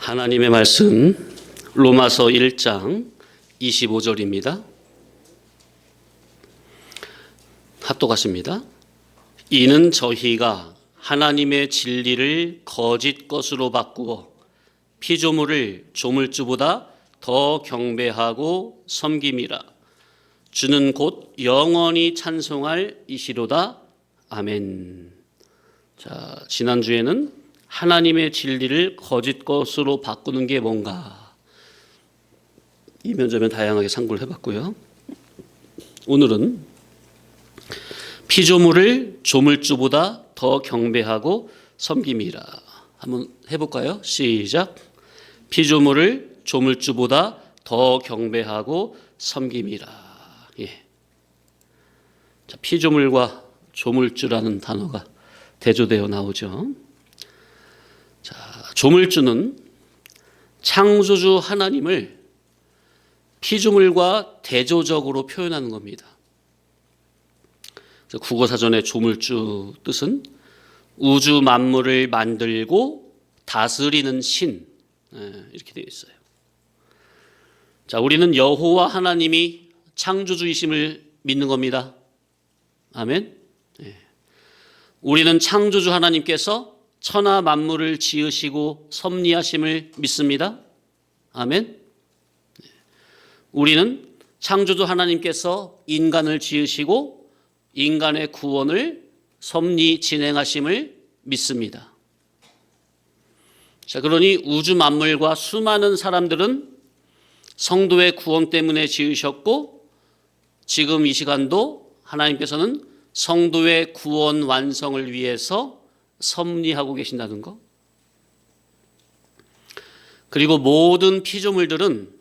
하나님의 말씀 로마서 1장 25절입니다. 합독하십니다. 이는 저희가 하나님의 진리를 거짓 것으로 바꾸어 피조물을 조물주보다 더 경배하고 섬김이라. 주는 곧 영원히 찬송할 이시로다. 아멘. 자, 지난주에는 하나님의 진리를 거짓 것으로 바꾸는 게 뭔가 이면저면 다양하게 상고를 해봤고요. 오늘은 피조물을 조물주보다 더 경배하고 섬김이라. 한번 해볼까요? 시작. 피조물을 조물주보다 더 경배하고 섬김이라. 예. 자, 피조물과 조물주라는 단어가 대조되어 나오죠. 자, 조물주는 창조주 하나님을 피조물과 대조적으로 표현하는 겁니다. 국어사전의 조물주 뜻은 우주 만물을 만들고 다스리는 신, 이렇게 되어 있어요. 자, 우리는 여호와 하나님이 창조주이심을 믿는 겁니다. 아멘. 우리는 창조주 하나님께서 천하 만물을 지으시고 섭리하심을 믿습니다. 아멘. 우리는 창조주 하나님께서 인간을 지으시고 인간의 구원을 섭리 진행하심을 믿습니다. 자, 그러니 우주 만물과 수많은 사람들은 성도의 구원 때문에 지으셨고 지금 이 시간도 하나님께서는 성도의 구원 완성을 위해서 섭리하고 계신다는 것. 그리고 모든 피조물들은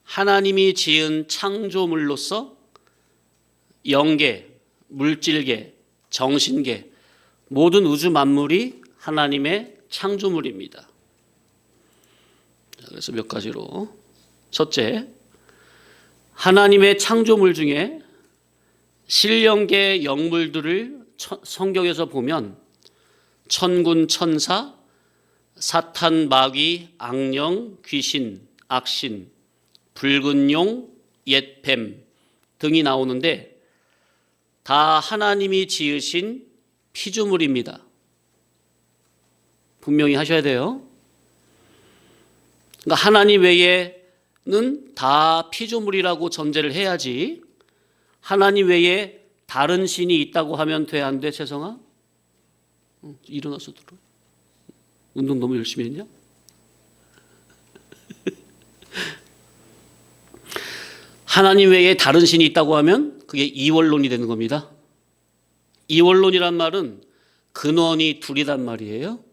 하나님이 지은 창조물로서 영계, 물질계, 정신계, 모든 우주 만물이 하나님의 창조물입니다. 그래서 몇 가지로. 첫째, 하나님의 창조물 중에 신령계 영물들을 성경에서 보면 천군, 천사, 사탄, 마귀, 악령, 귀신, 악신, 붉은 용, 옛 뱀 등이 나오는데 다 하나님이 지으신 피조물입니다. 분명히 하셔야 돼요. 그러니까 하나님 외에는 다 피조물이라고 전제를 해야지 하나님 외에 다른 신이 있다고 하면 돼, 안 돼, 채성아? 일어나서 들어. 운동 너무 열심히 했냐? 하나님 외에 다른 신이 있다고 하면 그게 이원론이 되는 겁니다. 이원론이란 말은 근원이 둘이란 말이에요.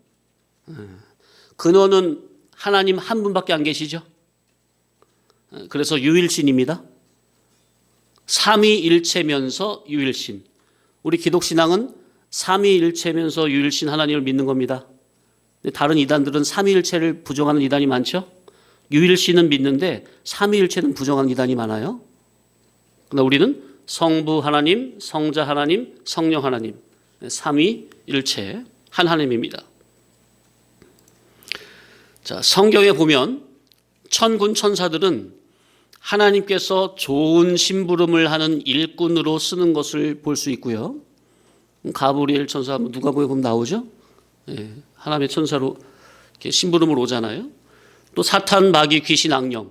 근원은 하나님 한 분밖에 안 계시죠. 그래서 유일신입니다. 삼위일체면서 유일신. 우리 기독신앙은 삼위일체면서 유일신 하나님을 믿는 겁니다. 다른 이단들은 삼위일체를 부정하는 이단이 많죠. 유일신은 믿는데 삼위일체는 부정하는 이단이 많아요. 그러나 우리는 성부 하나님, 성자 하나님, 성령 하나님, 삼위일체 한 하나님입니다. 자, 성경에 보면 천군 천사들은 하나님께서 좋은 심부름을 하는 일꾼으로 쓰는 것을 볼 수 있고요. 가브리엘 천사 누가복음에 보면 나오죠. 하나님의 천사로 이렇게 심부름을 오잖아요. 또 사탄, 마귀, 귀신, 악령.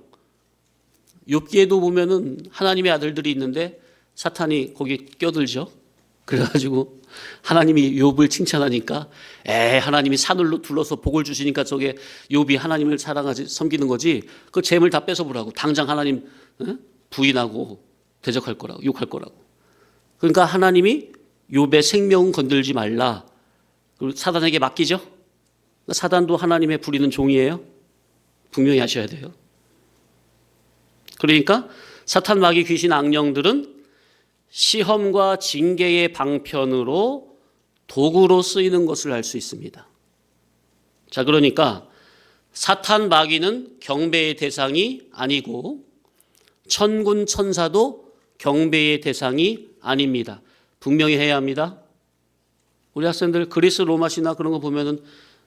욥기에도 보면은 하나님의 아들들이 있는데 사탄이 거기 껴들죠. 그래가지고 하나님이 욥을 칭찬하니까 하나님이 산을 둘러서 복을 주시니까 저게 욥이 하나님을 사랑하지 섬기는 거지. 그 재물 다 뺏어보라고. 당장 하나님 부인하고 대적할 거라고, 욕할 거라고. 그러니까 하나님이 욥의 생명은 건들지 말라. 그리고 사단에게 맡기죠. 사단도 하나님의 부리는 종이에요. 분명히 하셔야 돼요. 그러니까 사탄, 마귀, 귀신, 악령들은 시험과 징계의 방편으로 도구로 쓰이는 것을 알 수 있습니다. 자, 그러니까 사탄, 마귀는 경배의 대상이 아니고 천군, 천사도 경배의 대상이 아닙니다. 분명히 해야 합니다. 우리 학생들 그리스 로마 신화 그런 거 보면은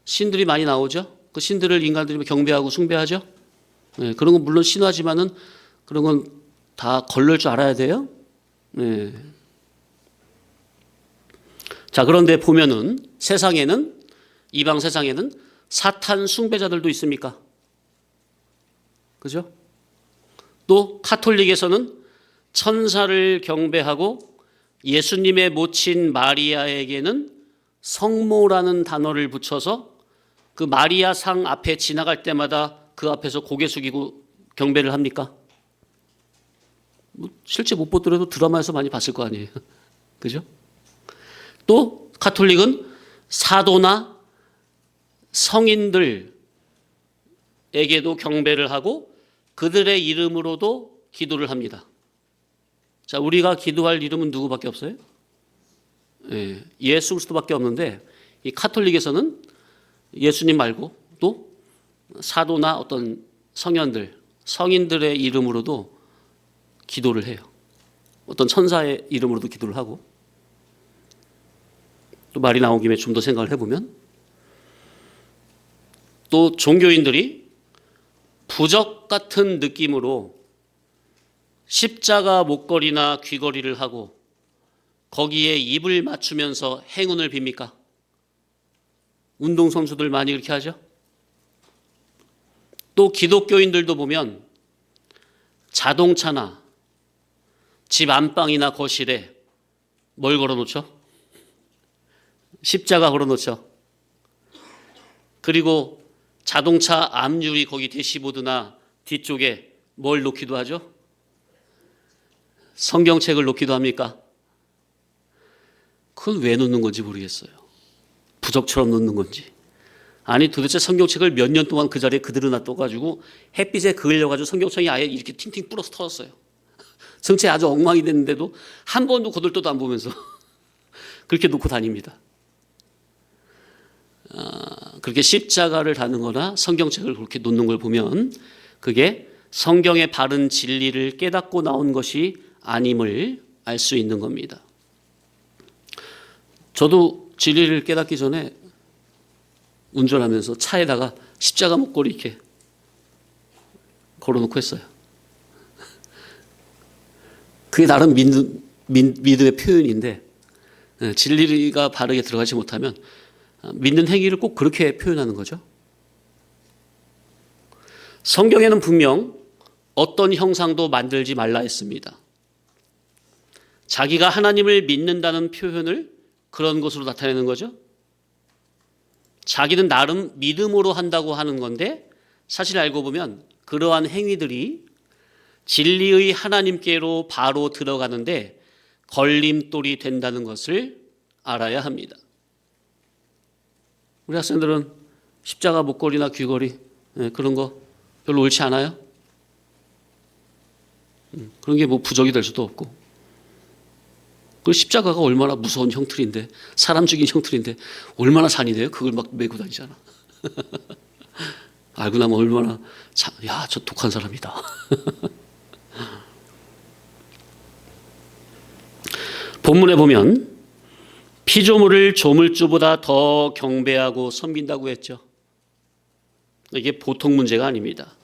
신들이 많이 나오죠. 그 신들을 인간들이 경배하고 숭배하죠. 네, 그런 건 물론 신화지만은 그런 건 다 걸릴 줄 알아야 돼요. 네. 자, 그런데 보면은 세상에는, 이방 세상에는 사탄 숭배자들도 있습니까? 그죠? 또 카톨릭에서는 천사를 경배하고 예수님의 모친 마리아에게는 성모라는 단어를 붙여서 그 마리아 상 앞에 지나갈 때마다 그 앞에서 고개 숙이고 경배를 합니까? 뭐 실제 못 보더라도 드라마에서 많이 봤을 거 아니에요. 그죠? 또 카톨릭은 사도나 성인들에게도 경배를 하고 그들의 이름으로도 기도를 합니다. 자, 우리가 기도할 이름은 누구밖에 없어요? 예, 예수 그리스도밖에 없는데 이 카톨릭에서는 예수님 말고 또 사도나 어떤 성인들의 이름으로도 기도를 해요. 어떤 천사의 이름으로도 기도를 하고. 또 말이 나온 김에 좀 더 생각을 해보면 또 종교인들이 부적 같은 느낌으로 십자가 목걸이나 귀걸이를 하고 거기에 입을 맞추면서 행운을 빕니까? 운동선수들 많이 그렇게 하죠. 또 기독교인들도 보면 자동차나 집 안방이나 거실에 뭘 걸어놓죠? 십자가 걸어놓죠. 그리고 자동차 앞유리 거기 대시보드나 뒤쪽에 뭘 놓기도 하죠? 성경책을 놓기도 합니까? 그건 왜 놓는 건지 모르겠어요. 부적처럼 놓는 건지. 아니 도대체 성경책을 몇 년 동안 그 자리에 그대로 놔둬가지고 햇빛에 그을려가지고 성경책이 아예 이렇게 팅팅 불어서 터졌어요. 성체 아주 엉망이 됐는데도 한 번도 거들떠도 안 보면서 그렇게 놓고 다닙니다. 그렇게 십자가를 다는 거나 성경책을 그렇게 놓는 걸 보면 그게 성경의 바른 진리를 깨닫고 나온 것이 아님을 알 수 있는 겁니다. 저도 진리를 깨닫기 전에 운전하면서 차에다가 십자가 목걸이 이렇게 걸어놓고 했어요. 그게 나름 믿음의 표현인데 진리가 바르게 들어가지 못하면 믿는 행위를 꼭 그렇게 표현하는 거죠. 성경에는 분명 어떤 형상도 만들지 말라 했습니다. 자기가 하나님을 믿는다는 표현을 그런 것으로 나타내는 거죠. 자기는 나름 믿음으로 한다고 하는 건데 사실 알고 보면 그러한 행위들이 진리의 하나님께로 바로 들어가는데 걸림돌이 된다는 것을 알아야 합니다. 우리 학생들은 십자가 목걸이나 귀걸이 그런 거 별로 옳지 않아요? 그런 게 뭐 부적이 될 수도 없고. 그 십자가가 얼마나 무서운 형틀인데, 사람 죽인 형틀인데 얼마나 잔인해요? 그걸 막 메고 다니잖아. 알고 나면 얼마나 야, 저 독한 사람이다. 본문에 보면 피조물을 조물주보다 더 경배하고 섬긴다고 했죠. 이게 보통 문제가 아닙니다.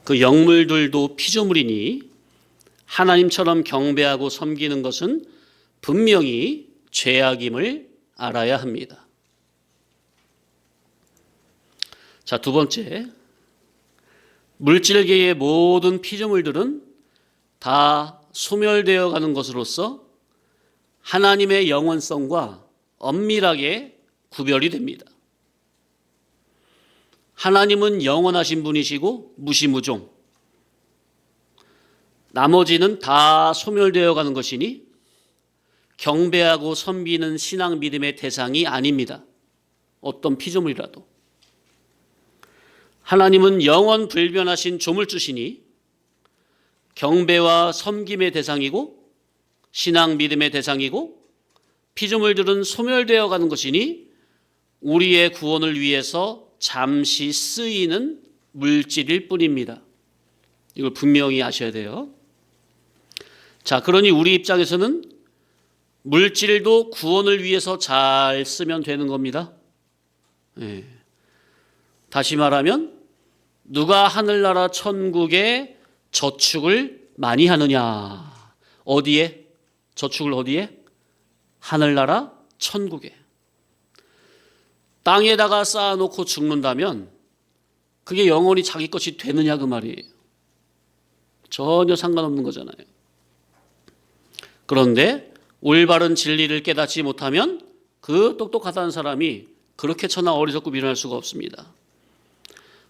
그 영물들도 피조물이니 하나님처럼 경배하고 섬기는 것은 분명히 죄악임을 알아야 합니다. 자, 두 번째, 물질계의 모든 피조물들은 다 소멸되어 가는 것으로서 하나님의 영원성과 엄밀하게 구별이 됩니다. 하나님은 영원하신 분이시고 무시무종, 나머지는 다 소멸되어 가는 것이니 경배하고 섬기는 신앙 믿음의 대상이 아닙니다. 어떤 피조물이라도. 하나님은 영원 불변하신 조물주시니 경배와 섬김의 대상이고 신앙 믿음의 대상이고 피조물들은 소멸되어 가는 것이니 우리의 구원을 위해서 잠시 쓰이는 물질일 뿐입니다. 이걸 분명히 아셔야 돼요. 자, 그러니 우리 입장에서는 물질도 구원을 위해서 잘 쓰면 되는 겁니다. 예. 다시 말하면 누가 하늘나라 천국에 저축을 많이 하느냐. 어디에? 저축을 어디에? 하늘나라 천국에. 땅에다가 쌓아놓고 죽는다면 그게 영원히 자기 것이 되느냐 그 말이에요. 전혀 상관없는 거잖아요. 그런데 올바른 진리를 깨닫지 못하면 그 똑똑하다는 사람이 그렇게 천하 어리석고 미련할 수가 없습니다.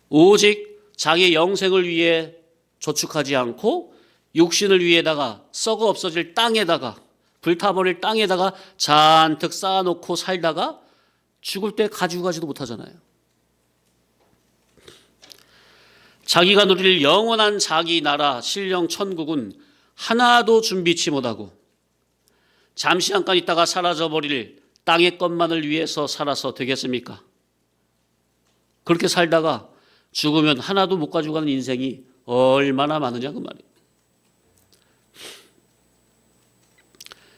오직 자기의 영생을 위해 저축하지 않고 육신을 위해다가 썩어 없어질 땅에다가 불타버릴 땅에다가 잔뜩 쌓아놓고 살다가 죽을 때 가지고 가지도 못하잖아요. 자기가 누릴 영원한 자기 나라 신령 천국은 하나도 준비치 못하고 잠시 잠깐 있다가 사라져버릴 땅의 것만을 위해서 살아서 되겠습니까? 그렇게 살다가 죽으면 하나도 못 가지고 가는 인생이 얼마나 많으냐 그 말이에요.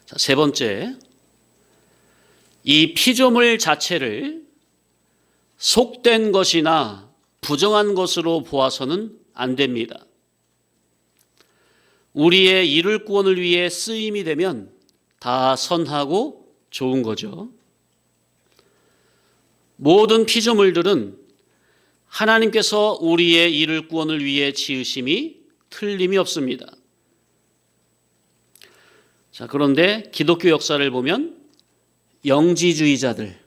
자, 세 번째, 이 피조물 자체를 속된 것이나 부정한 것으로 보아서는 안 됩니다. 우리의 이룰 구원을 위해 쓰임이 되면 다 선하고 좋은 거죠. 모든 피조물들은 하나님께서 우리의 이룰 구원을 위해 지으심이 틀림이 없습니다. 자, 그런데 기독교 역사를 보면 영지주의자들,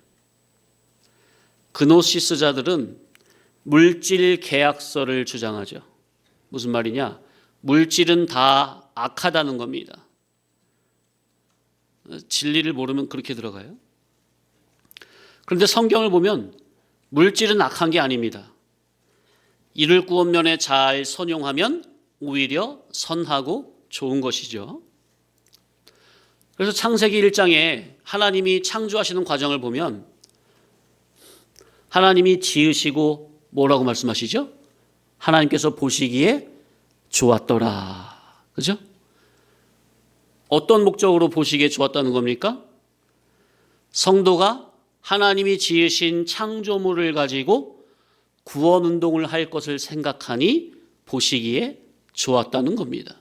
그노시스자들은 물질 계약서를 주장하죠. 무슨 말이냐? 물질은 다 악하다는 겁니다. 진리를 모르면 그렇게 들어가요. 그런데 성경을 보면 물질은 악한 게 아닙니다. 이를 구원면에 잘 선용하면 오히려 선하고 좋은 것이죠. 그래서 창세기 1장에 하나님이 창조하시는 과정을 보면 하나님이 지으시고 뭐라고 말씀하시죠? 하나님께서 보시기에 좋았더라. 그죠? 어떤 목적으로 보시기에 좋았다는 겁니까? 성도가 하나님이 지으신 창조물을 가지고 구원 운동을 할 것을 생각하니 보시기에 좋았다는 겁니다.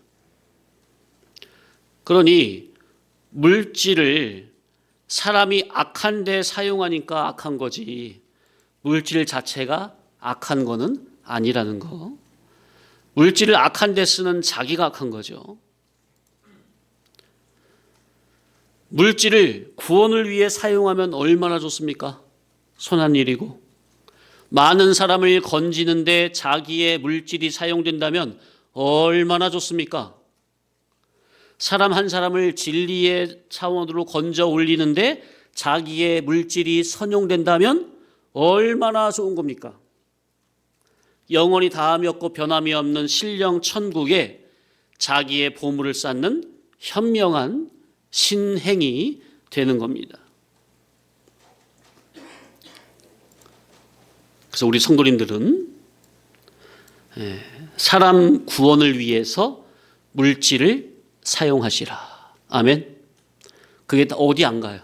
그러니 물질을 사람이 악한 데 사용하니까 악한 거지 물질 자체가 악한 거는 아니라는 거. 물질을 악한 데 쓰는 자기가 악한 거죠. 물질을 구원을 위해 사용하면 얼마나 좋습니까? 선한 일이고 많은 사람을 건지는데 자기의 물질이 사용된다면 얼마나 좋습니까? 사람 한 사람을 진리의 차원으로 건져 올리는데 자기의 물질이 선용된다면 얼마나 좋은 겁니까? 영원히 다함이 없고 변함이 없는 신령 천국에 자기의 보물을 쌓는 현명한 신행이 되는 겁니다. 그래서 우리 성도님들은 사람 구원을 위해서 물질을 사용하시라. 아멘. 그게 다 어디 안 가요.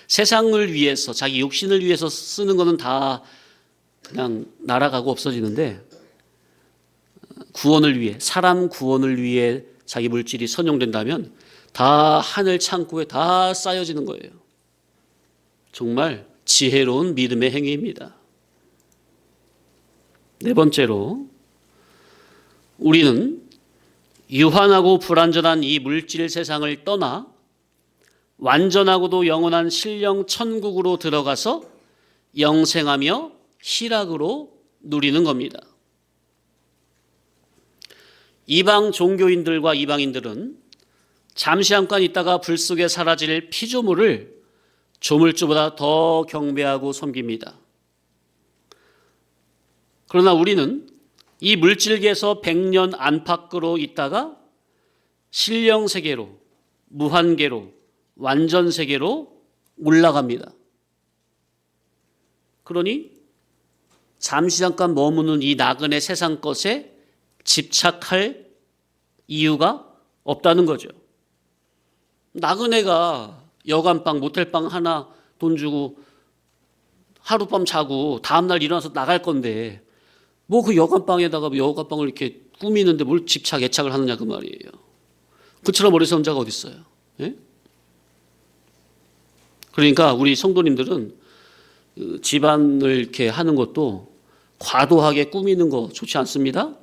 세상을 위해서 자기 육신을 위해서 쓰는 거는 다 그냥 날아가고 없어지는데 구원을 위해 사람 구원을 위해 자기 물질이 선용된다면 다 하늘 창고에 다 쌓여지는 거예요. 정말 지혜로운 믿음의 행위입니다. 네 번째로 우리는 유한하고 불완전한 이 물질 세상을 떠나 완전하고도 영원한 신령 천국으로 들어가서 영생하며 희락으로 누리는 겁니다. 이방 종교인들과 이방인들은 잠시 잠깐 있다가 불 속에 사라질 피조물을 조물주보다 더 경배하고 섬깁니다. 그러나 우리는 이 물질계에서 100년 안팎으로 있다가 신령 세계로, 무한계로, 완전 세계로 올라갑니다. 그러니 잠시 잠깐 머무는 이 나그네 세상 것에 집착할 이유가 없다는 거죠. 나그네가 여간방, 모텔방 하나 돈 주고 하룻밤 자고 다음날 일어나서 나갈 건데 뭐 그 여관방에다가 여관방을 이렇게 꾸미는데 뭘 집착 애착을 하느냐 그 말이에요. 그처럼 어리석은 자가 어디 있어요? 예? 그러니까 우리 성도님들은 집안을 이렇게 하는 것도 과도하게 꾸미는 거 좋지 않습니다.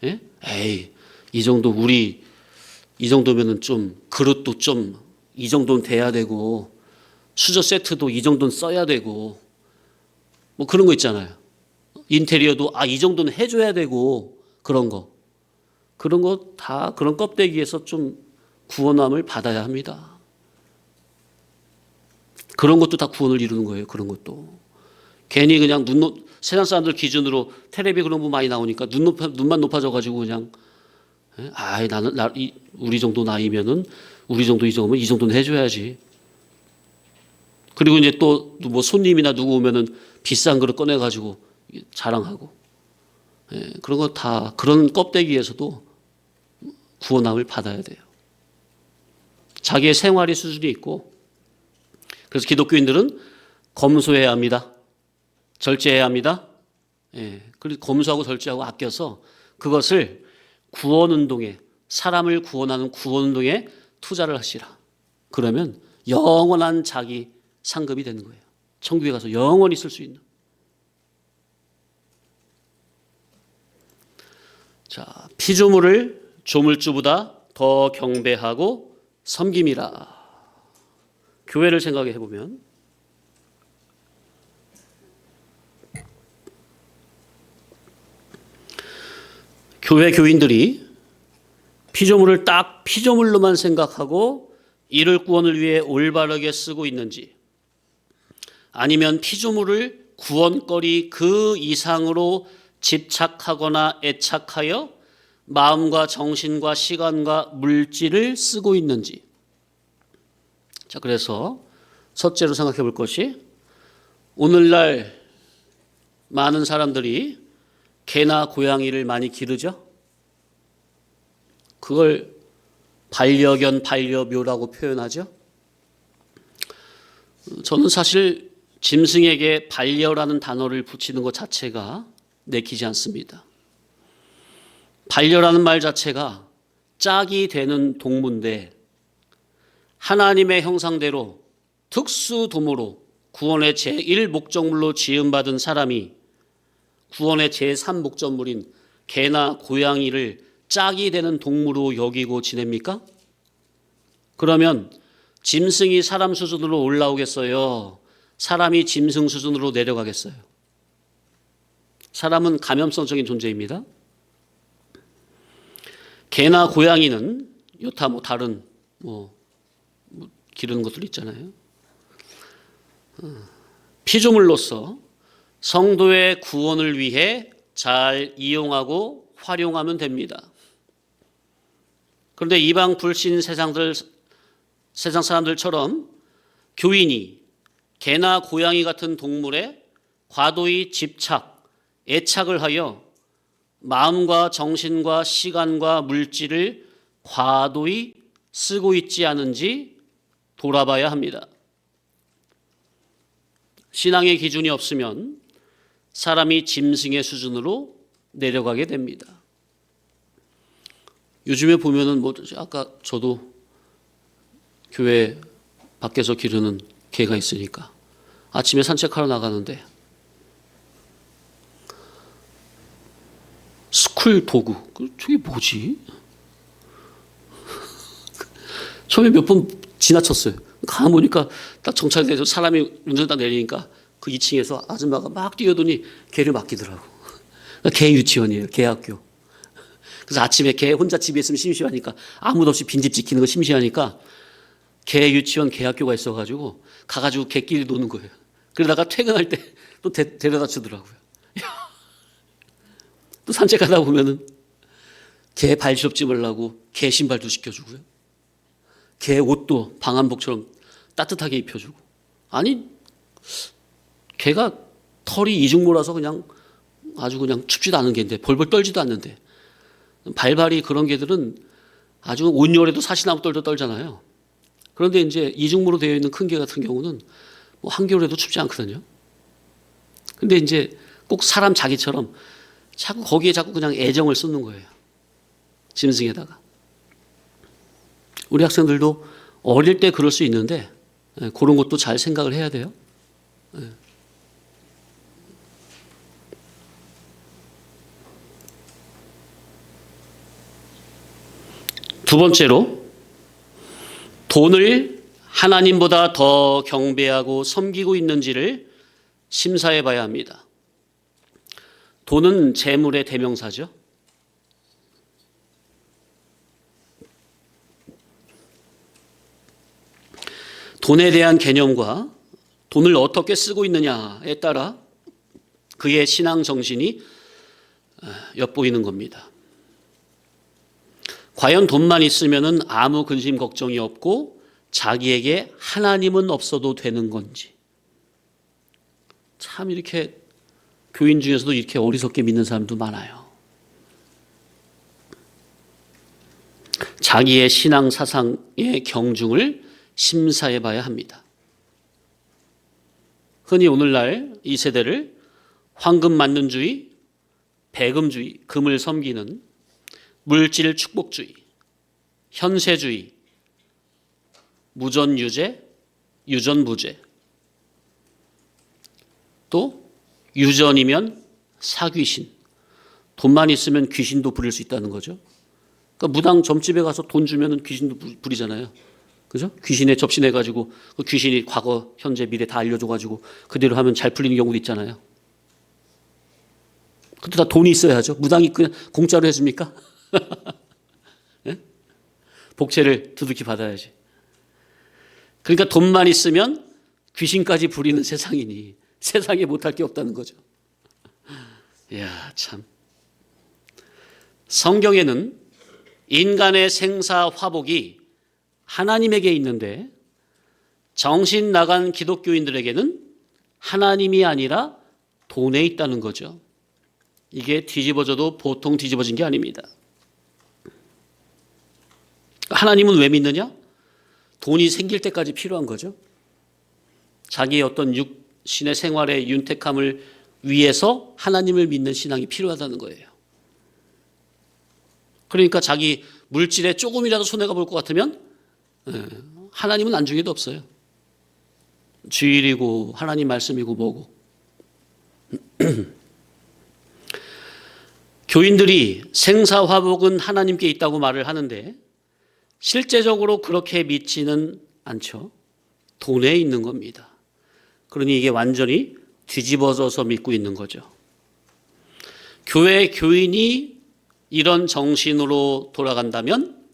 예? 에이, 이 정도 우리 이 정도면은 좀 그릇도 좀 이 정도는 돼야 되고 수저 세트도 이 정도는 써야 되고 뭐 그런 거 있잖아요. 인테리어도 이 정도는 해줘야 되고 그런 거 다 그런 껍데기에서 좀 구원함을 받아야 합니다. 그런 것도 다 구원을 이루는 거예요. 그런 것도 괜히 그냥 세상 사람들 기준으로 텔레비 그런 거 많이 나오니까 눈만 높아져 가지고 그냥 우리 정도 나이면은 우리 정도 이 정도면 이 정도는 해줘야지. 그리고 이제 또 뭐 손님이나 누구 오면은 비싼 그릇 꺼내 가지고 자랑하고 그런 거 다 그런 껍데기에서도 구원함을 받아야 돼요. 자기의 생활의 수준이 있고 그래서 기독교인들은 검소해야 합니다. 절제해야 합니다. 그리고 검소하고 절제하고 아껴서 그것을 구원운동에 사람을 구원하는 구원운동에 투자를 하시라. 그러면 영원한 자기 상급이 되는 거예요. 천국에 가서 영원히 쓸 수 있는. 자, 피조물을 조물주보다 더 경배하고 섬김이라. 교회를 생각해 보면 교회 교인들이 피조물을 딱 피조물로만 생각하고 이를 구원을 위해 올바르게 쓰고 있는지 아니면 피조물을 구원거리 그 이상으로 집착하거나 애착하여 마음과 정신과 시간과 물질을 쓰고 있는지. 자, 그래서 첫째로 생각해 볼 것이 오늘날 많은 사람들이 개나 고양이를 많이 기르죠. 그걸 반려견, 반려묘라고 표현하죠. 저는 사실 짐승에게 반려라는 단어를 붙이는 것 자체가 내키지 않습니다. 반려라는 말 자체가 짝이 되는 동물인데 하나님의 형상대로 특수도모로 구원의 제1목적물로 지음받은 사람이 구원의 제3목적물인 개나 고양이를 짝이 되는 동물로 여기고 지냅니까? 그러면 짐승이 사람 수준으로 올라오겠어요? 사람이 짐승 수준으로 내려가겠어요? 사람은 감염성적인 존재입니다. 개나 고양이는 여타 다른 기르는 것들 있잖아요. 피조물로서 성도의 구원을 위해 잘 이용하고 활용하면 됩니다. 그런데 이방 불신 세상 사람들처럼 교인이 개나 고양이 같은 동물에 과도히 집착, 애착을 하여 마음과 정신과 시간과 물질을 과도히 쓰고 있지 않은지 돌아봐야 합니다. 신앙의 기준이 없으면 사람이 짐승의 수준으로 내려가게 됩니다. 요즘에 보면은 아까 저도 교회 밖에서 기르는 개가 있으니까 아침에 산책하러 나가는데 스쿨 도구, 저게 뭐지? 처음에 몇 번 지나쳤어요. 가보니까 딱 정차돼서 사람이 운전 딱 내리니까 그 2층에서 아줌마가 막 뛰어더니 개를 맡기더라고. 개 유치원이에요, 개 학교. 그래서 아침에 개 혼자 집에 있으면 심심하니까 아무도 없이 빈집 지키는 거 심심하니까 개 유치원, 개 학교가 있어가지고 가가지고 개끼리 노는 거예요. 그러다가 퇴근할 때 또 데려다 주더라고요. 또 산책하다 보면은 개 발시럽 찝으려고 개 신발도 시켜주고요. 개 옷도 방한복처럼 따뜻하게 입혀주고. 아니, 개가 털이 이중모라서 그냥 아주 그냥 춥지도 않은 개인데 벌벌 떨지도 않는데 발발이 그런 개들은 아주 온열에도 사시나무 떨도 떨잖아요. 그런데 이제 이중모로 되어 있는 큰 개 같은 경우는 한겨울에도 춥지 않거든요. 근데 이제 꼭 사람 자기처럼 자꾸 거기에 자꾸 그냥 애정을 쏟는 거예요. 짐승에다가. 우리 학생들도 어릴 때 그럴 수 있는데 그런 것도 잘 생각을 해야 돼요. 두 번째로 돈을 하나님보다 더 경배하고 섬기고 있는지를 심사해 봐야 합니다. 돈은 재물의 대명사죠. 돈에 대한 개념과 돈을 어떻게 쓰고 있느냐에 따라 그의 신앙 정신이 엿보이는 겁니다. 과연 돈만 있으면 아무 근심 걱정이 없고 자기에게 하나님은 없어도 되는 건지. 참 이렇게 교인 중에서도 이렇게 어리석게 믿는 사람도 많아요. 자기의 신앙 사상의 경중을 심사해 봐야 합니다. 흔히 오늘날 이 세대를 황금만능주의, 배금주의, 금을 섬기는 물질 축복주의, 현세주의, 무전유죄, 유전무죄, 또 유전이면 사귀신, 돈만 있으면 귀신도 부릴 수 있다는 거죠. 그러니까 무당 점집에 가서 돈 주면 귀신도 부리잖아요. 그죠? 귀신에 접신해가지고 그 귀신이 과거, 현재, 미래 다 알려줘가지고 그대로 하면 잘 풀리는 경우도 있잖아요. 근데 다 돈이 있어야죠. 무당이 그냥 공짜로 해줍니까? 네? 복채를 두둑히 받아야지. 그러니까 돈만 있으면 귀신까지 부리는 세상이니 세상에 못할 게 없다는 거죠. 이야, 참. 성경에는 인간의 생사 화복이 하나님에게 있는데 정신 나간 기독교인들에게는 하나님이 아니라 돈에 있다는 거죠. 이게 뒤집어져도 보통 뒤집어진 게 아닙니다. 하나님은 왜 믿느냐? 돈이 생길 때까지 필요한 거죠. 자기의 어떤 육신의 생활의 윤택함을 위해서 하나님을 믿는 신앙이 필요하다는 거예요. 그러니까 자기 물질에 조금이라도 손해가 볼 것 같으면 하나님은 안중에도 없어요. 주일이고 하나님 말씀이고 뭐고. 교인들이 생사화복은 하나님께 있다고 말을 하는데 실제적으로 그렇게 믿지는 않죠. 돈에 있는 겁니다. 그러니 이게 완전히 뒤집어져서 믿고 있는 거죠. 교회 교인이 이런 정신으로 돌아간다면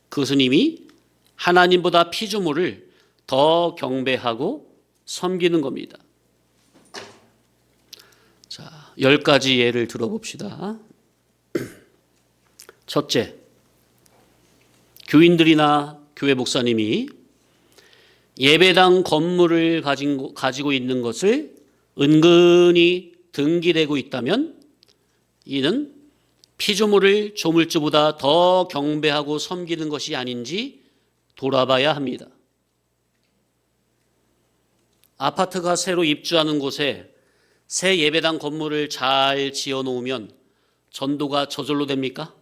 그것은 이미 하나님보다 피조물을 더 경배하고 섬기는 겁니다. 자, 10가지 예를 들어봅시다. 첫째, 교인들이나 교회 목사님이 예배당 건물을 가지고 있는 것을 은근히 등기대고 있다면 이는 피조물을 조물주보다 더 경배하고 섬기는 것이 아닌지 돌아봐야 합니다. 아파트가 새로 입주하는 곳에 새 예배당 건물을 잘 지어놓으면 전도가 저절로 됩니까?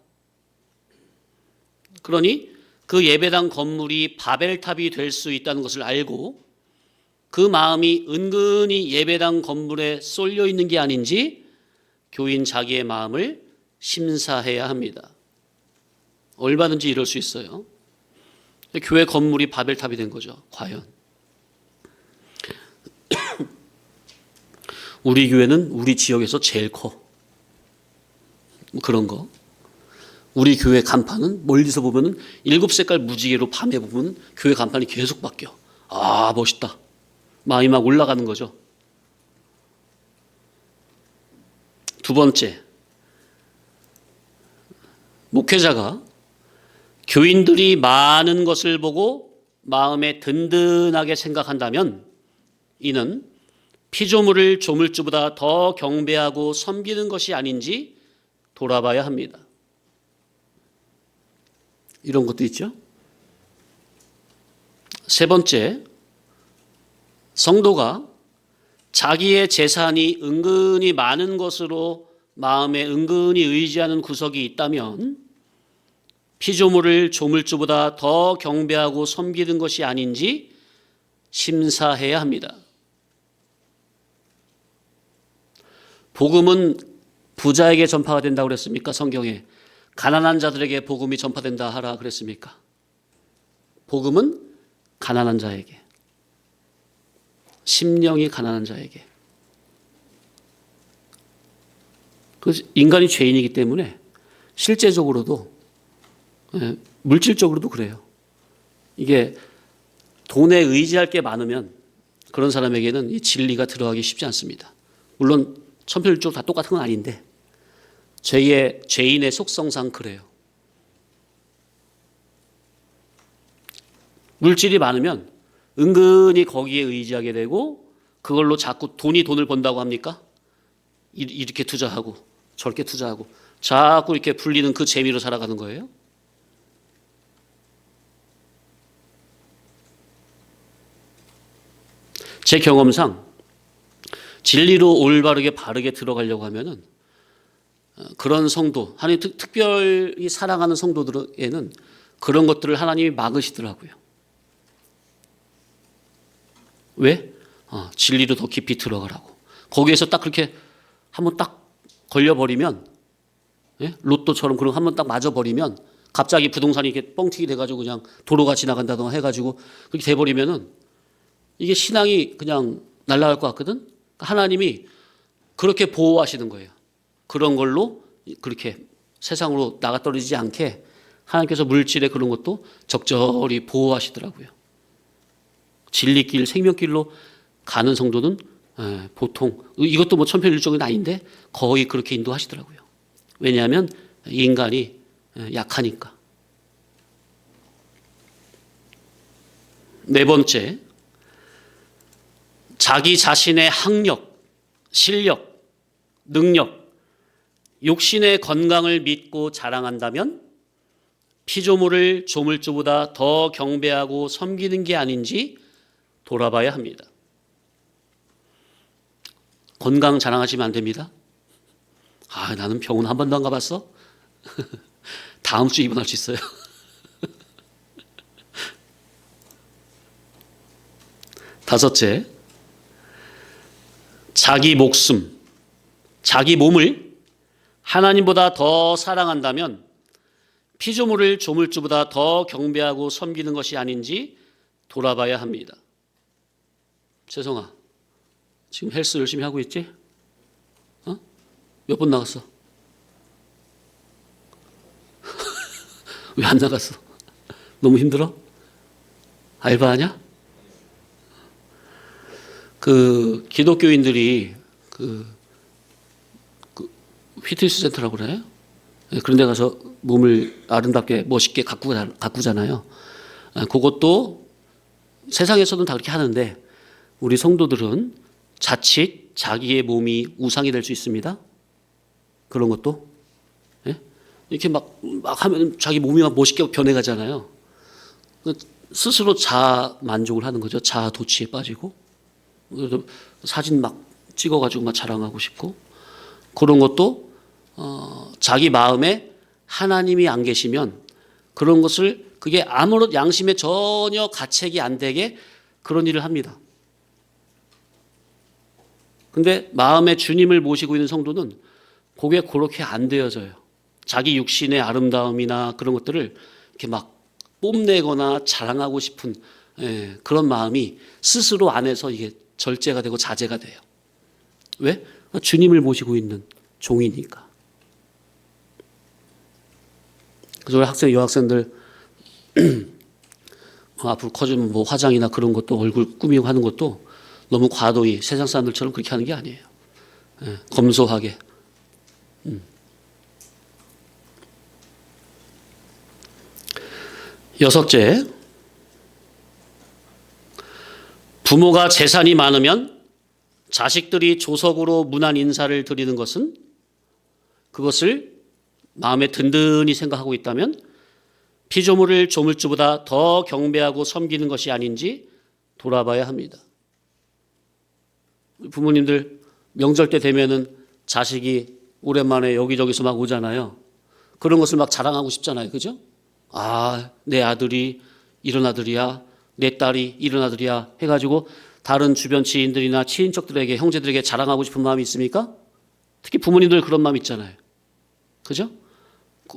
그러니 그 예배당 건물이 바벨탑이 될 수 있다는 것을 알고 그 마음이 은근히 예배당 건물에 쏠려 있는 게 아닌지 교인 자기의 마음을 심사해야 합니다. 얼마든지 이럴 수 있어요. 교회 건물이 바벨탑이 된 거죠. 과연 우리 교회는 우리 지역에서 제일 커. 그런 거. 우리 교회 간판은 멀리서 보면은 7색깔 무지개로 밤에 보면 교회 간판이 계속 바뀌어. 아, 멋있다. 마음이 막 올라가는 거죠. 두 번째, 목회자가 교인들이 많은 것을 보고 마음에 든든하게 생각한다면 이는 피조물을 조물주보다 더 경배하고 섬기는 것이 아닌지 돌아봐야 합니다. 이런 것도 있죠. 세 번째, 성도가 자기의 재산이 은근히 많은 것으로 마음에 은근히 의지하는 구석이 있다면 피조물을 조물주보다 더 경배하고 섬기는 것이 아닌지 심사해야 합니다. 복음은 부자에게 전파가 된다고 그랬습니까? 성경에. 가난한 자들에게 복음이 전파된다 하라 그랬습니까? 복음은 가난한 자에게, 심령이 가난한 자에게. 인간이 죄인이기 때문에 실제적으로도, 물질적으로도 그래요. 이게 돈에 의지할 게 많으면 그런 사람에게는 이 진리가 들어가기 쉽지 않습니다. 물론 천편일률적으로 다 똑같은 건 아닌데 죄인의 속성상 그래요. 물질이 많으면 은근히 거기에 의지하게 되고 그걸로 자꾸 돈을 번다고 합니까? 이렇게 투자하고 저렇게 투자하고 자꾸 이렇게 불리는 그 재미로 살아가는 거예요. 제 경험상 진리로 올바르게 바르게 들어가려고 하면은 그런 성도, 하나님 특별히 사랑하는 성도들에게는 그런 것들을 하나님이 막으시더라고요. 왜? 진리로 더 깊이 들어가라고. 거기에서 딱 그렇게 한번 딱 걸려버리면, 로또처럼 그런 한번 딱 맞아버리면 갑자기 부동산이 이렇게 뻥튀기 돼가지고 그냥 도로가 지나간다던가 해가지고 그렇게 돼버리면은 이게 신앙이 그냥 날아갈 것 같거든? 하나님이 그렇게 보호하시는 거예요. 그런 걸로 그렇게 세상으로 나가 떨어지지 않게 하나님께서 물질의 그런 것도 적절히 보호하시더라고요. 진리길, 생명길로 가는 성도는 보통 이것도 뭐 천편일률적은 아닌데 거의 그렇게 인도하시더라고요. 왜냐하면 인간이 약하니까. 네 번째, 자기 자신의 학력, 실력, 능력, 육신의 건강을 믿고 자랑한다면 피조물을 조물주보다 더 경배하고 섬기는 게 아닌지 돌아봐야 합니다. 건강 자랑하시면 안 됩니다. 나는 병원 한 번도 안 가봤어? 다음 주에 입원할 수 있어요. 다섯째, 자기 목숨, 자기 몸을 하나님보다 더 사랑한다면 피조물을 조물주보다 더 경배하고 섬기는 것이 아닌지 돌아봐야 합니다. 재성아, 지금 헬스 열심히 하고 있지? 몇 번 나갔어? 왜 안 나갔어? 너무 힘들어? 알바하냐? 기독교인들이 피트니스 센터라고 그래요? 그런 데 가서 몸을 아름답게 멋있게 가꾸잖아요. 그것도 세상에서는 다 그렇게 하는데 우리 성도들은 자칫 자기의 몸이 우상이 될 수 있습니다. 그런 것도. 이렇게 막 하면 자기 몸이 막 멋있게 변해가잖아요. 스스로 자아 만족을 하는 거죠. 자아 도취에 빠지고. 그래서 사진 막 찍어가지고 막 자랑하고 싶고. 그런 것도 자기 마음에 하나님이 안 계시면 그런 것을 그게 아무런 양심에 전혀 가책이 안 되게 그런 일을 합니다. 근데 마음에 주님을 모시고 있는 성도는 그게 그렇게 안 되어져요. 자기 육신의 아름다움이나 그런 것들을 이렇게 막 뽐내거나 자랑하고 싶은 그런 마음이 스스로 안에서 이게 절제가 되고 자제가 돼요. 왜? 주님을 모시고 있는 종이니까. 그래서 여학생들 앞으로 커지면 뭐 화장이나 그런 것도 얼굴 꾸미고 하는 것도 너무 과도히 세상 사람들처럼 그렇게 하는 게 아니에요. 검소하게. 여섯째, 부모가 재산이 많으면 자식들이 조석으로 문안 인사를 드리는 것은 그것을 마음에 든든히 생각하고 있다면 피조물을 조물주보다 더 경배하고 섬기는 것이 아닌지 돌아봐야 합니다. 부모님들 명절 때 되면은 자식이 오랜만에 여기저기서 막 오잖아요. 그런 것을 막 자랑하고 싶잖아요. 그죠? 아, 내 아들이 이런 아들이야. 내 딸이 이런 아들이야. 해가지고 다른 주변 지인들이나 친인척들에게, 형제들에게 자랑하고 싶은 마음이 있습니까? 특히 부모님들 그런 마음 있잖아요. 그죠?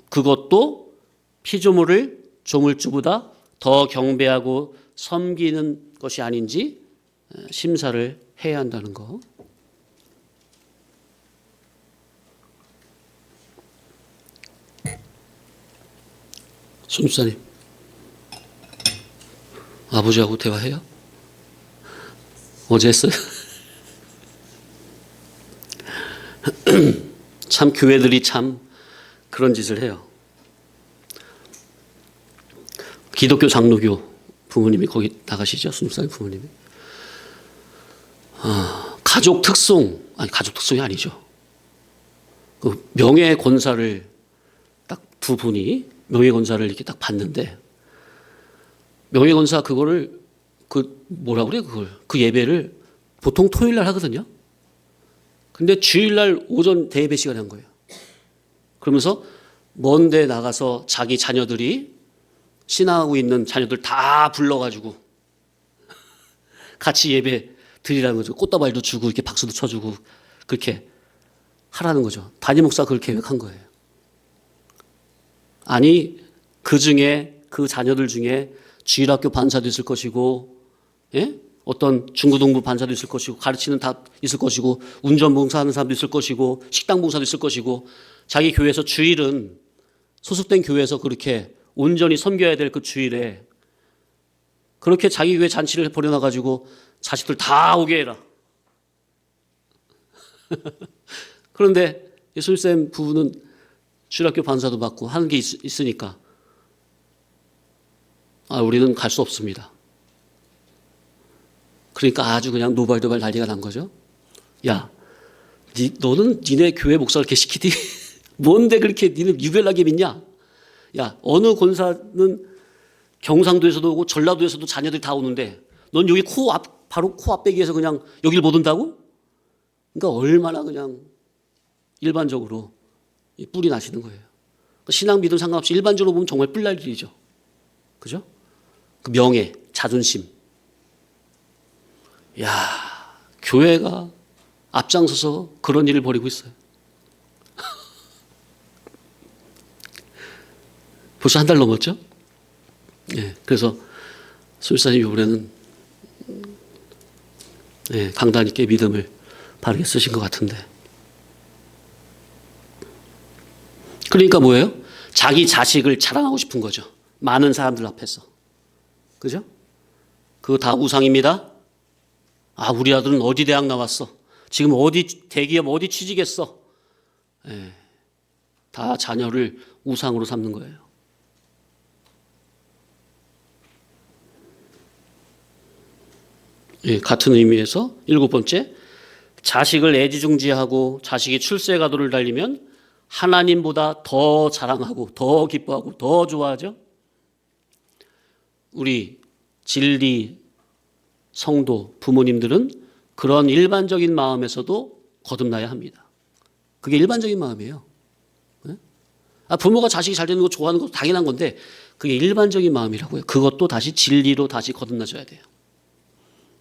그것도 피조물을 조물주보다 더 경배하고 섬기는 것이 아닌지 심사를 해야 한다는 거. 손주사님, 아버지하고 대화해요? 어제 했어요? 참 교회들이 참 그런 짓을 해요. 기독교 장로교 부모님이 거기 나가시죠? 손주사님 부모님이. 가족 특송, 아니 가족 특송이 아니죠. 그 명예 권사를 딱 두 분이 명예 권사를 이렇게 딱 봤는데, 명예 권사 그거를 그 뭐라 그래 그걸 그 예배를 보통 토요일 날 하거든요. 근데 주일 날 오전 대예배 시간에 한 거예요. 그러면서 먼데 나가서 자기 자녀들이 신앙하고 있는 자녀들 다 불러가지고 같이 예배 드리라는 거죠. 꽃다발도 주고 이렇게 박수도 쳐주고 그렇게 하라는 거죠. 담임 목사가 그걸 계획한 거예요. 아니 그 중에 그 자녀들 중에 주일학교 반사도 있을 것이고, 예? 어떤 중고등부 반사도 있을 것이고, 가르치는 다 있을 것이고, 운전봉사하는 사람도 있을 것이고, 식당봉사도 있을 것이고, 자기 교회에서 주일은 소속된 교회에서 그렇게 온전히 섬겨야 될 그 주일에 그렇게 자기 교회 잔치를 벌여놔가지고 자식들 다 오게 해라. 그런데 예술쌤 부부는 주일학교 반사도 받고 하는 게 있으니까 우리는 갈 수 없습니다. 그러니까 아주 그냥 노발도발 난리가 난 거죠. 야, 너는 니네 교회 목사를 이렇게 시키디? 뭔데 그렇게 니는 유별나게 믿냐? 야, 어느 권사는 경상도에서도 오고 전라도에서도 자녀들이 다 오는데 넌 여기 바로 코앞배기에서 그냥 여길 못 온다고? 그러니까 얼마나 그냥 일반적으로 뿔이 나시는 거예요. 신앙 믿음 상관없이 일반적으로 보면 정말 뿔날 일이죠. 그죠? 그 명예, 자존심. 야, 교회가 앞장서서 그런 일을 벌이고 있어요. 벌써 한 달 넘었죠? 예, 그래서 술사님 이번에는 강단 있게 믿음을 바르게 쓰신 것 같은데. 그러니까 뭐예요? 자기 자식을 자랑하고 싶은 거죠. 많은 사람들 앞에서. 그죠? 그거 다 우상입니다. 우리 아들은 어디 대학 나왔어. 지금 어디 대기업 어디 취직했어. 다 자녀를 우상으로 삼는 거예요. 같은 의미에서 7번째, 자식을 애지중지하고 자식이 출세 가도를 달리면 하나님보다 더 자랑하고 더 기뻐하고 더 좋아하죠. 우리 진리 성도 부모님들은 그런 일반적인 마음에서도 거듭나야 합니다. 그게 일반적인 마음이에요. 부모가 자식이 잘 되는 거 좋아하는 것도 당연한 건데 그게 일반적인 마음이라고요. 그것도 다시 진리로 다시 거듭나줘야 돼요.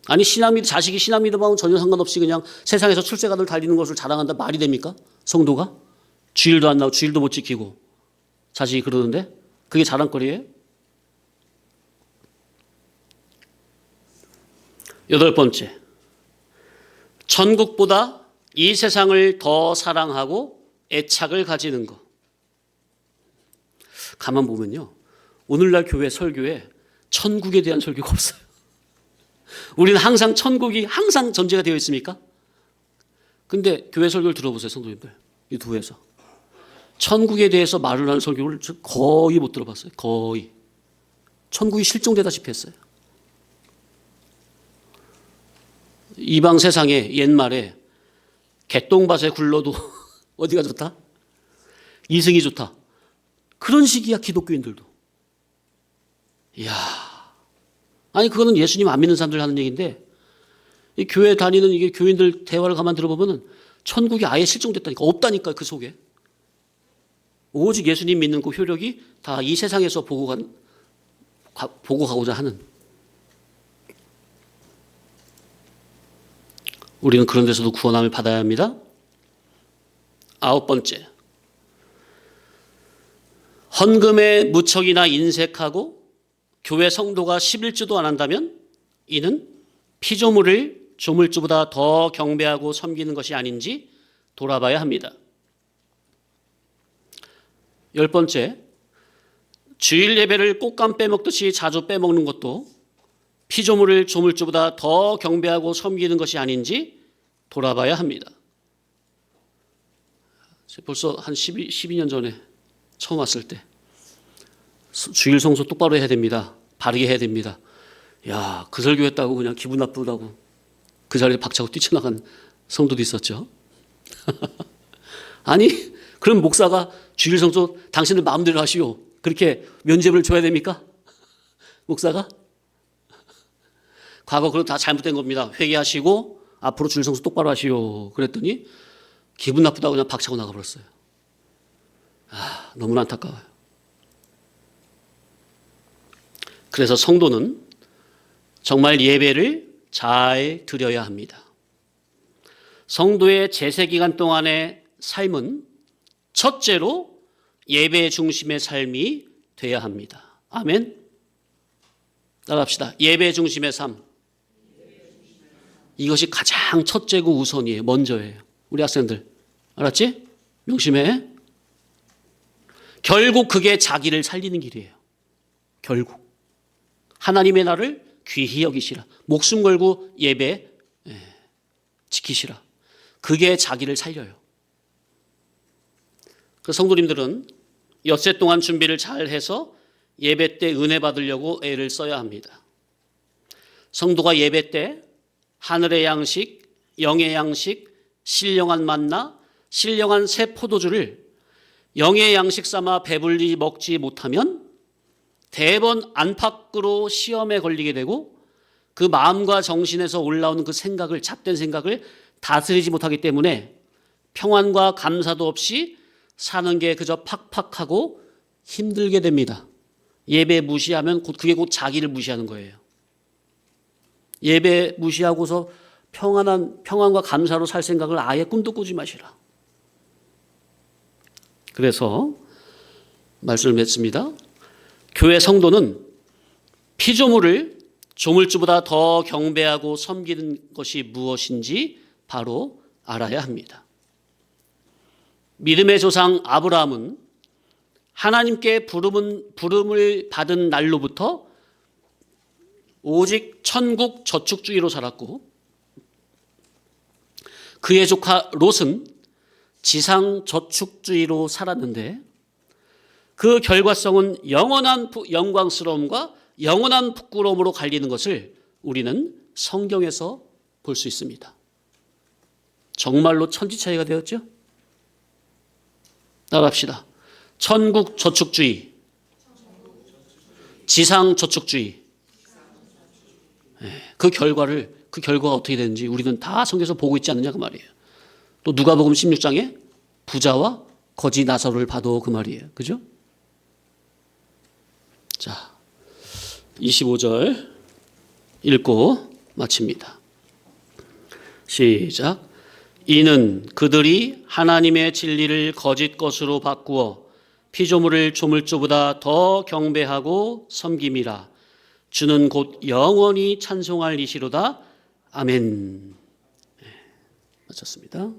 아니 자식이 신앙 믿음하고는 전혀 상관없이 그냥 세상에서 출세가들 달리는 것을 자랑한다 말이 됩니까? 성도가? 주일도 안 나오고 주일도 못 지키고 자식이 그러는데 그게 자랑거리예요? 8번째, 천국보다 이 세상을 더 사랑하고 애착을 가지는 것. 가만 보면요, 오늘날 교회 설교에 천국에 대한 설교가 없어요. 우리는 항상 천국이 항상 전제가 되어 있습니까? 근데 교회 설교를 들어보세요, 성도님들. 이 두 회에서 천국에 대해서 말을 하는 설교를 거의 못 들어봤어요. 거의. 천국이 실종되다시피 했어요. 이방 세상에 옛말에 개똥밭에 굴러도 어디가 좋다? 이승이 좋다. 그런 식이야, 기독교인들도. 이야. 아니, 그거는 예수님 안 믿는 사람들 하는 얘기인데, 이 교회 다니는 이게 교인들 대화를 가만 들어보면은 천국이 아예 실종됐다니까. 없다니까, 그 속에. 오직 예수님 믿는 그 효력이 다 이 세상에서 보고 가고자 하는. 우리는 그런 데서도 구원함을 받아야 합니다. 9번째, 헌금에 무척이나 인색하고 교회 성도가 11주도 안 한다면 이는 피조물을 조물주보다 더 경배하고 섬기는 것이 아닌지 돌아봐야 합니다. 10번째, 주일 예배를 꽃감 빼먹듯이 자주 빼먹는 것도 피조물을 조물주보다 더 경배하고 섬기는 것이 아닌지 돌아봐야 합니다. 벌써 한 12년 전에 처음 왔을 때 주일 성수 똑바로 해야 됩니다. 바르게 해야 됩니다. 야, 그 설교했다고 그냥 기분 나쁘다고 그 자리에 박차고 뛰쳐나간 성도도 있었죠. 아니, 그럼 목사가 주일 성수 당신들 마음대로 하시오, 그렇게 면죄부를 줘야 됩니까? 목사가? 과거 그럼 다 잘못된 겁니다. 회개하시고 앞으로 주일 성수 똑바로 하시오. 그랬더니 기분 나쁘다고 그냥 박차고 나가버렸어요. 아, 너무나 안타까워요. 그래서 성도는 정말 예배를 잘 드려야 합니다. 성도의 제세 기간 동안의 삶은 첫째로 예배 중심의 삶이 돼야 합니다. 아멘. 따라합시다. 예배 중심의 삶. 이것이 가장 첫째고 우선이에요. 먼저예요. 우리 학생들 알았지? 명심해. 결국 그게 자기를 살리는 길이에요. 결국 하나님의 나를 귀히 여기시라. 목숨 걸고 예배 지키시라. 그게 자기를 살려요. 그 성도님들은 엿새 동안 준비를 잘 해서 예배 때 은혜 받으려고 애를 써야 합니다. 성도가 예배 때 하늘의 양식, 영의 양식, 신령한 만나, 신령한 새 포도주를 영의 양식 삼아 배불리 먹지 못하면 대번 안팎으로 시험에 걸리게 되고 그 마음과 정신에서 올라오는 그 생각을, 잡된 생각을 다스리지 못하기 때문에 평안과 감사도 없이 사는 게 그저 팍팍하고 힘들게 됩니다. 예배 무시하면 그게 곧 자기를 무시하는 거예요. 예배 무시하고서 평안과 감사로 살 생각을 아예 꿈도 꾸지 마시라. 그래서 말씀을 맺습니다. 교회 성도는 피조물을 조물주보다 더 경배하고 섬기는 것이 무엇인지 바로 알아야 합니다. 믿음의 조상 아브라함은 하나님께 부름을 받은 날로부터 오직 천국 저축주의로 살았고 그의 조카 롯은 지상 저축주의로 살았는데 그 결과성은 영원한 영광스러움과 영원한 부끄러움으로 갈리는 것을 우리는 성경에서 볼 수 있습니다. 정말로 천지 차이가 되었죠? 따라합시다. 천국 저축주의, 지상 저축주의. 그 결과가 어떻게 되는지 우리는 다 성경에서 보고 있지 않느냐 그 말이에요. 또 누가복음 16장에 부자와 거지 나사로를 봐도 그 말이에요. 그죠? 자, 25절 읽고 마칩니다. 시작. 이는 그들이 하나님의 진리를 거짓 것으로 바꾸어 피조물을 조물주보다 더 경배하고 섬김이라. 주는 곧 영원히 찬송할 이시로다. 아멘. 마쳤습니다.